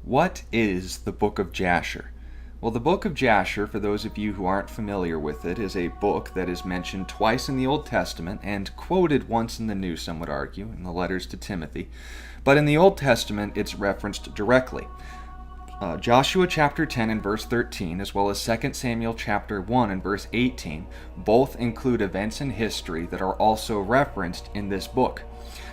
What is the Book of Jasher? Well, the Book of Jasher, for those of you who aren't familiar with it, is a book that is mentioned twice in the Old Testament and quoted once in the New, some would argue, in the letters to Timothy. But in the Old Testament, it's referenced directly. Joshua chapter 10 and verse 13, as well as 2 Samuel chapter 1 and verse 18, both include events in history that are also referenced in this book.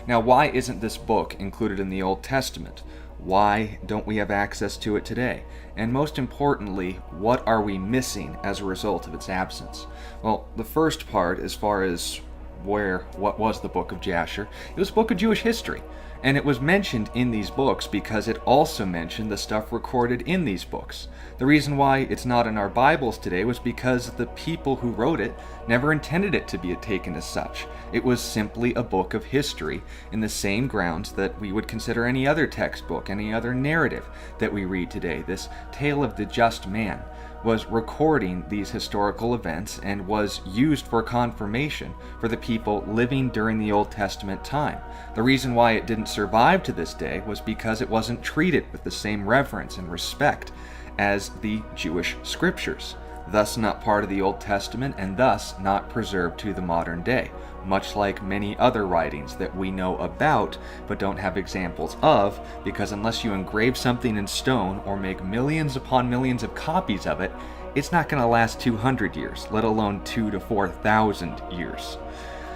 Now, why isn't this book included in the Old Testament? Why don't we have access to it today? And most importantly, what are we missing as a result of its absence? Well, the first part, as far as what was the book of Jasher, it was a book of Jewish history. And it was mentioned in these books because it also mentioned the stuff recorded in these books. The reason why it's not in our Bibles today was because the people who wrote it never intended it to be taken as such. It was simply a book of history in the same grounds that we would consider any other textbook, any other narrative that we read today. This tale of the just man was recording these historical events and was used for confirmation for the people living during the Old Testament time. The reason why it didn't survive to this day was because it wasn't treated with the same reverence and respect as the Jewish scriptures, thus not part of the Old Testament and thus not preserved to the modern day, much like many other writings that we know about but don't have examples of, because unless you engrave something in stone or make millions upon millions of copies of it, it's not going to last 200 years, let alone 2,000 to 4,000 years.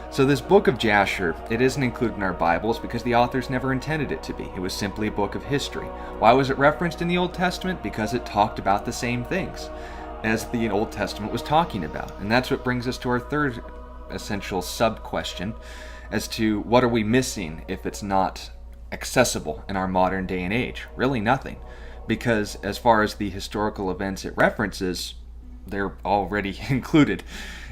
So this book of Jasher, it isn't included in our Bibles because the authors never intended it to be. It was simply a book of history. Why was it referenced in the Old Testament? Because it talked about the same things as the Old Testament was talking about. And that's what brings us to our third essential sub-question as to what are we missing if it's not accessible in our modern day and age? Really nothing. Because as far as the historical events it references, they're already included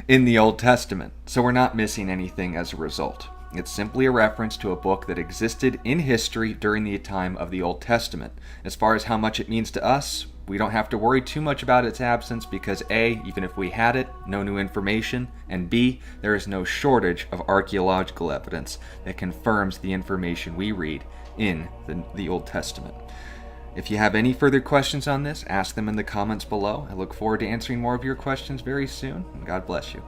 in the Old Testament. So we're not missing anything as a result. It's simply a reference to a book that existed in history during the time of the Old Testament. As far as how much it means to us, we don't have to worry too much about its absence because A, even if we had it, no new information, and B, there is no shortage of archaeological evidence that confirms the information we read in the Old Testament. If you have any further questions on this, ask them in the comments below. I look forward to answering more of your questions very soon, and God bless you.